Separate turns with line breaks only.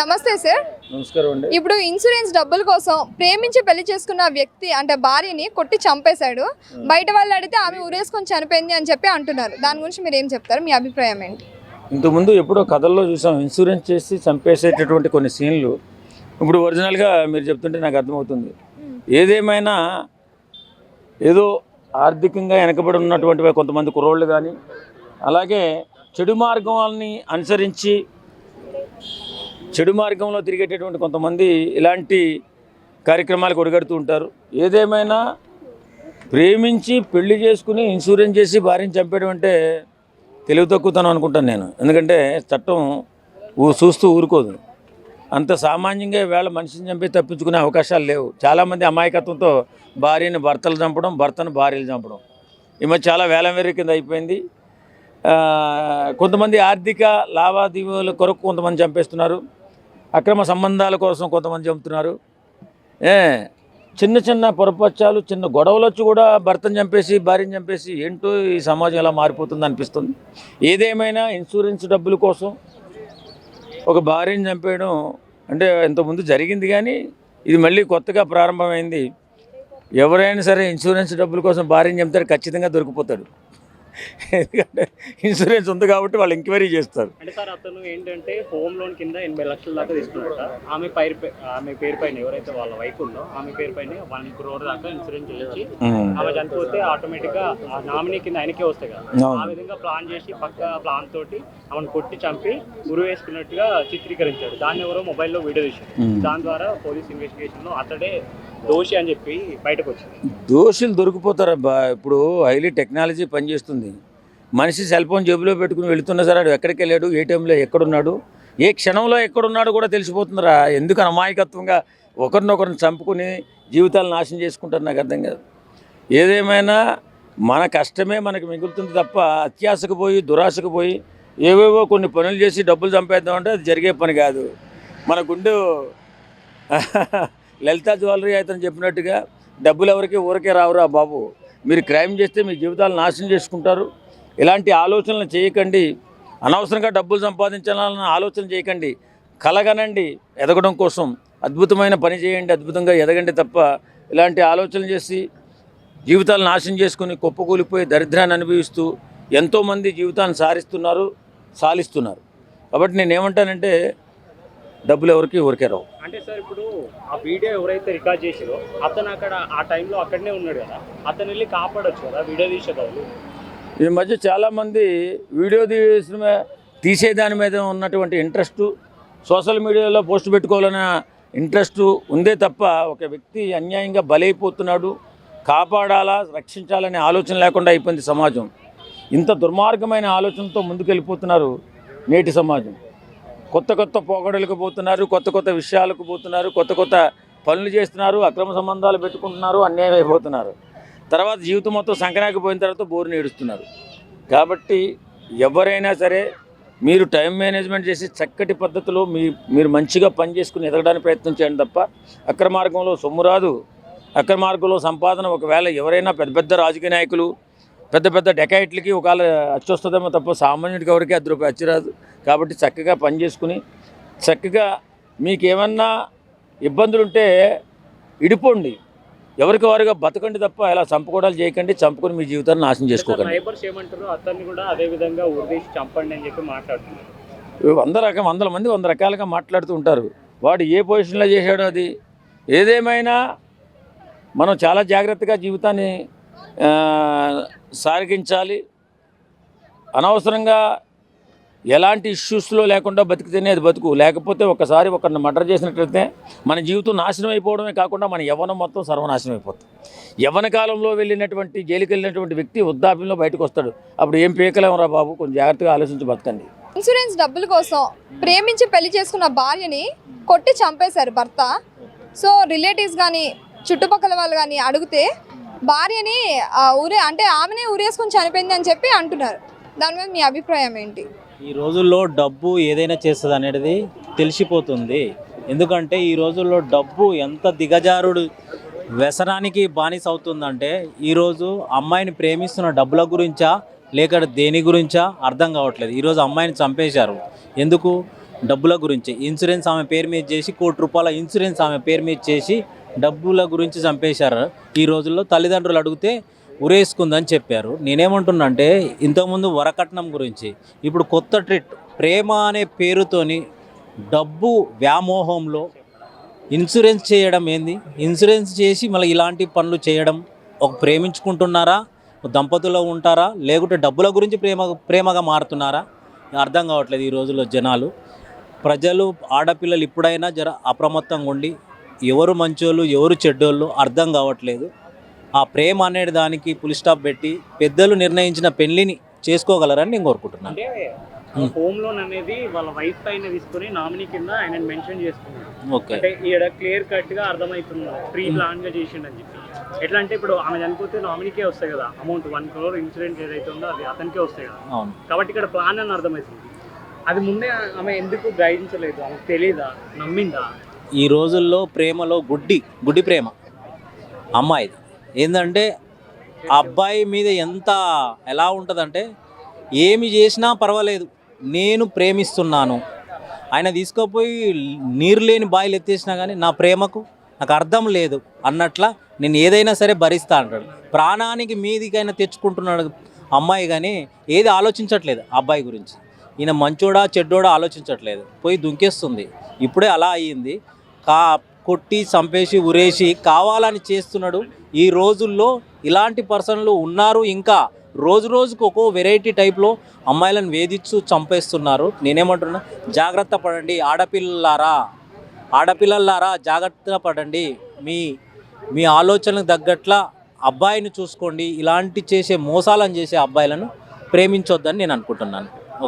నమస్తే సార్.
నమస్కారం అండి.
ఇప్పుడు ఇన్సూరెన్స్ డబ్బుల కోసం ప్రేమించి పెళ్లి చేసుకున్న వ్యక్తి అంటే భార్యని కొట్టి చంపేశాడు. బయట వాళ్ళు అడిగితే ఆమె ఉరేసుకొని చనిపోయింది అని చెప్పి అంటున్నారు. దాని గురించి మీరు ఏం చెప్తారు? మీ అభిప్రాయం ఏంటి?
ఇంతకుముందు ఎప్పుడో కథల్లో చూసాం, ఇన్సూరెన్స్ చేసి చంపేసేటటువంటి కొన్ని సీన్లు. ఇప్పుడు ఒరిజినల్గా మీరు చెప్తుంటే నాకు అర్థమవుతుంది. ఏదేమైనా ఏదో ఆర్థికంగా వెనకబడి ఉన్నటువంటి కొంతమంది కుర్రోళ్ళు కానీ, అలాగే చెడు మార్గాన్ని అనుసరించి చెడు మార్గంలో తిరిగేటటువంటి కొంతమంది ఇలాంటి కార్యక్రమాలకు ఒడిగడుతూ ఉంటారు. ఏదేమైనా ప్రేమించి పెళ్లి చేసుకుని ఇన్సూరెన్స్ చేసి భార్యను చంపేయడం అంటే తెలివి తక్కువతనం అనుకుంటాను నేను. ఎందుకంటే చట్టం చూస్తూ ఊరుకోదు. అంత సామాన్యంగా వేళ మనిషిని చంపి తప్పించుకునే అవకాశాలు లేవు. చాలామంది అమాయకత్వంతో భార్యని భర్తలు చంపడం, భర్తను భార్యలు చంపడం ఈ మధ్య చాలా వేలం కింద అయిపోయింది. కొంతమంది ఆర్థిక లావాదేవీల కొరకు కొంతమంది చంపేస్తున్నారు, అక్రమ సంబంధాల కోసం కొంతమంది చంపుతున్నారు. చిన్న చిన్న పొరపచ్చాలు, చిన్న గొడవలు వచ్చి కూడా భర్తను చంపేసి భార్యను చంపేసి ఏంటో ఈ సమాజం ఎలా మారిపోతుంది అనిపిస్తుంది. ఏదేమైనా ఇన్సూరెన్స్ డబ్బుల కోసం ఒక భార్యను చంపేయడం అంటే ఇంతకుముందు జరిగింది, కానీ ఇది మళ్ళీ కొత్తగా ప్రారంభమైంది. ఎవరైనా సరే ఇన్సూరెన్స్ డబ్బుల కోసం భార్యను చంపుతాడు, ఖచ్చితంగా దొరికిపోతాడు. ఎందుకంటే ఇన్సూరెన్స్ ఉంది కాబట్టి వాళ్ళు ఎంక్వైరీ చేస్తారు.
అంటే సార్ అతను ఏంటంటే హోమ్ లోన్ కింద 80 లక్షల దాకా తీసుకున్నారట. ఆమె పేరు పైన ఎవరైతే వాళ్ళ వైఫ్ ఉందో ఆమె పేరు పైన 1 crore దాకా ఇన్సూరెన్స్ చేయించి ఆమె చనిపోతే ఆటోమేటిక్ గా నామినీ కింద ఆయనకే వస్తాయి కదా. ఆ విధంగా ప్లాన్ చేసి పక్క ప్లాన్ తోటి ఆమెను కొట్టి చంపి ఉరి వేసుకున్నట్టుగా చిత్రీకరించాడు. దాన్ని ఎవరో మొబైల్లో వీడియో తీశారు. దాని ద్వారా పోలీస్ ఇన్వెస్టిగేషన్ లో అతడే దోషి అని చెప్పి బయటకు వచ్చింది.
దోషులు దొరికిపోతారబ్బా. ఇప్పుడు హైలీ టెక్నాలజీ పనిచేస్తుంది. మనిషి సెల్ ఫోన్ జేబులో పెట్టుకుని వెళుతున్నా సరే వాడు ఎక్కడికి వెళ్ళాడు, ఏ టైంలో ఎక్కడున్నాడు, ఏ క్షణంలో ఎక్కడున్నాడు కూడా తెలిసిపోతుందిరా. ఎందుకు అమాయకత్వంగా ఒకరినొకరిని చంపుకుని జీవితాలు నాశనం చేసుకుంటారు, నాకు అర్థం కాదు. ఏదేమైనా మన కష్టమే మనకు మిగులుతుంది తప్ప అత్యాశకు పోయి దురాశకు పోయి ఏవేవో కొన్ని పనులు చేసి డబ్బులు చంపేద్దామంటే అది జరిగే పని కాదు. మన గుండె లలితా జ్యువెలరీ అయితే చెప్పినట్టుగా డబ్బులు ఎవరికి ఊరికే రావురా బాబు. మీరు క్రైమ్ చేస్తే మీ జీవితాలు నాశనం చేసుకుంటారు. ఇలాంటి ఆలోచనలు చేయకండి. అనవసరంగా డబ్బులు సంపాదించాలన్న ఆలోచన చేయకండి. కలగనండి, ఎదగడం కోసం అద్భుతమైన పని చేయండి, అద్భుతంగా ఎదగండి తప్ప ఇలాంటి ఆలోచనలు చేసి జీవితాలు నాశనం చేసుకుని కుప్పకూలిపోయి దరిద్రాన్ని అనుభవిస్తూ ఎంతోమంది జీవితాన్ని సాలిస్తున్నారు. కాబట్టి నేనేమంటానంటే డబ్బులు ఎవరికి ఊరికే రావు.
అంటే సార్ ఇప్పుడు ఆ వీడియో ఎవరైతే రికార్డ్ చేసారో అతను అక్కడ ఆ టైంలో అక్కడనే ఉన్నాడు కదా, అతను వెళ్ళి కాపాడొచ్చు కదా వీడియో తీసేదాన్ని.
ఈ మధ్య చాలామంది వీడియో తీసేదాని మీద ఉన్నటువంటి ఇంట్రెస్ట్, సోషల్ మీడియాలో పోస్ట్ పెట్టుకోవాలన్న ఇంట్రెస్ట్ ఉందే తప్ప ఒక వ్యక్తి అన్యాయంగా బలైపోతున్నాడు, కాపాడాలా రక్షించాలనే ఆలోచన లేకుండా అయిపోయింది సమాజం. ఇంత దుర్మార్గమైన ఆలోచనతో ముందుకెళ్ళిపోతున్నారు నేటి సమాజం. కొత్త పోగడలకు పోతున్నారు, కొత్త విషయాలకు పోతున్నారు, కొత్త పనులు చేస్తున్నారు, అక్రమ సంబంధాలు పెట్టుకుంటున్నారు, అన్యాయం అయిపోతున్నారు. తర్వాత జీవితం మొత్తం సంకనాకి పోయిన తర్వాత బోరుని ఏడుస్తున్నారు. కాబట్టి ఎవరైనా సరే మీరు టైం మేనేజ్మెంట్ చేసి చక్కటి పద్ధతిలో మీరు మంచిగా పని చేసుకుని ఎదగడానికి ప్రయత్నం చేయండి తప్ప అక్రమ మార్గంలో సొమ్ము రాదు. అక్రమ మార్గంలో సంపాదన ఒకవేళ ఎవరైనా పెద్ద రాజకీయ నాయకులు పెద్ద డెకాయిట్లకి ఒకవేళ అచ్చొస్తుందేమో తప్ప సామాన్యుడికి ఎవరికి ₹10 అచ్చిరాదు. కాబట్టి చక్కగా పని చేసుకుని చక్కగా మీకేమన్నా ఇబ్బందులుంటే ఇడిపోండి, ఎవరికి వారుగా బతకండి తప్ప ఇలా చంపుకోవడాలు చేయకండి. చంపుకొని మీ జీవితాన్ని నాశనం చేసుకోకండి.
నైబర్స్ ఏమంటారు, అతన్ని కూడా అదే విధంగా ఉరిదీసి చంపండి అని చెప్పి మాట్లాడుతున్నారు.
100 మంది 100 రకాలుగా మాట్లాడుతూ ఉంటారు. వాడు ఏ పొజిషన్లో చేశాడో అది. ఏదేమైనా మనం చాలా జాగ్రత్తగా జీవితాన్ని సాగించాలి. అనవసరంగా ఎలాంటి ఇష్యూస్లో లేకుండా బతికితేనే అది బతుకు. లేకపోతే ఒకసారి ఒకరిని మర్డర్ చేసినట్లయితే మన జీవితం నాశనం అయిపోవడమే కాకుండా మన యవ్వనం మొత్తం సర్వనాశనం అయిపోతుంది. యవ్వన కాలంలో జైలుకి వెళ్ళినటువంటి వ్యక్తి వృద్ధాప్యంలో బయటకు వస్తాడు. అప్పుడు ఏం పీకలేమరా బాబు, కొంచెం జాగ్రత్తగా ఆలోచించి బతకండి.
ఇన్సూరెన్స్ డబ్బుల కోసం ప్రేమించి పెళ్లి చేసుకున్న భార్యని కొట్టి చంపేశారు భర్త. సో రిలేటివ్స్ కానీ చుట్టుపక్కల వాళ్ళు కానీ అడిగితే భార్యని ఆమెనే ఉరేసుకొని చనిపోయింది అని చెప్పి అంటున్నారు. దాని మీద మీ అభిప్రాయం ఏంటి?
ఈ రోజుల్లో డబ్బు ఏదైనా చేస్తుంది అనేది తెలిసిపోతుంది. ఎందుకంటే ఈ రోజుల్లో డబ్బు ఎంత దిగజారుడు వ్యసనానికి బానిస అవుతుందంటే ఈరోజు అమ్మాయిని ప్రేమిస్తున్న డబ్బుల గురించా లేక దేని గురించా అర్థం కావట్లేదు. ఈరోజు అమ్మాయిని చంపేశారు. ఎందుకు? డబ్బుల గురించి ఇన్సూరెన్స్ ఆమె పేరు మీద చేసి ₹1,00,00,000 ఇన్సూరెన్స్ ఆమె పేరు మీద చేసి డబ్బుల గురించి చంపేశారు. ఈ రోజుల్లో తల్లిదండ్రులు అడిగితే ఉరేసుకుందని చెప్పారు. నేనేమంటున్నా అంటే ఇంతకుముందు వరకట్నం గురించి, ఇప్పుడు కొత్త ట్రిట్ ప్రేమ అనే పేరుతోని డబ్బు వ్యామోహంలో ఇన్సూరెన్స్ చేయడం ఏంది? ఇన్సూరెన్స్ చేసి మళ్ళీ ఇలాంటి పనులు చేయడం. ఒక ప్రేమించుకుంటున్నారా, దంపతులు ఉంటారా, లేకుంటే డబ్బుల గురించి ప్రేమగా మారుతున్నారా? అర్థం కావట్లేదు ఈ రోజుల్లో జనాలు. ప్రజలు, ఆడపిల్లలు ఇప్పుడైనా జర అప్రమత్తంగా ఉండి ఎవరు మంచోళ్ళు ఎవరు చెడ్డోళ్ళు అర్థం కావట్లేదు. ఆ ప్రేమ అనే దానికి పులి స్టాప్ పెట్టి పెద్దలు నిర్ణయించిన పెళ్లిని చేసుకోగలరని నేను కోరుకుంటున్నాను.
అంటే హోమ్ లోన్ అనేది వాళ్ళ వైఫ్ పైన తీసుకుని నామినీ కింద ఆయన మెన్షన్ చేసుకున్నాడు.
ఓకే,
అంటే ఈడ క్లియర్ కట్ గా అర్థమవుతుంది ప్రీ ప్లాన్ గా చేసిండని చెప్పి. ఎట్లా అంటే ఇప్పుడు ఆమె చనిపోతే నామినీకే వస్తాయి కదా అమౌంట్, 1 crore ఇన్సూరెన్స్ ఏదైతే ఉందో అది అతనికే వస్తాయి కదా.
అవును.
కాబట్టి ఇక్కడ ప్లాన్ అని అర్థమవుతుంది. అది ముందే ఆమె ఎందుకు గ్రహించలేదు? ఆమెకు తెలియదా? నమ్మిందా?
ఈ రోజుల్లో ప్రేమలో గుడ్డి ప్రేమ అమ్మాయిది ఏంటంటే అబ్బాయి మీద ఎలా ఉంటుందంటే ఏమి చేసినా పర్వాలేదు, నేను ప్రేమిస్తున్నాను, ఆయన తీసుకుపోయి నీరు లేని బాయిలు ఎత్తేసినా కానీ నా ప్రేమకు నాకు అర్థం లేదు అన్నట్ల నేను ఏదైనా సరే భరిస్తా అంటాడు. ప్రాణానికి మీదికైనా తెచ్చుకుంటున్నాడు అమ్మాయి, కానీ ఏది ఆలోచించట్లేదు అబ్బాయి గురించి. ఈయన మంచోడా చెడ్డోడా ఆలోచించట్లేదు, పోయి దుంకేస్తుంది. ఇప్పుడే అలా అయ్యింది. కొట్టి చంపేసి ఉరేసి కావాలని చేస్తున్నాడు. ఈ రోజుల్లో ఇలాంటి పర్సన్లు ఉన్నారు. ఇంకా రోజు రోజుకు ఒక్కో వెరైటీ టైప్లో అమ్మాయిలను వేధించు చంపేస్తున్నారు. నేనేమంటున్నా, జాగ్రత్త పడండి ఆడపిల్లలారా జాగ్రత్త పడండి. మీ ఆలోచనకు తగ్గట్ల అబ్బాయిని చూసుకోండి. ఇలాంటి చేసే మోసాలను చేసే అబ్బాయిలను ప్రేమించొద్దని నేను అనుకుంటున్నాను.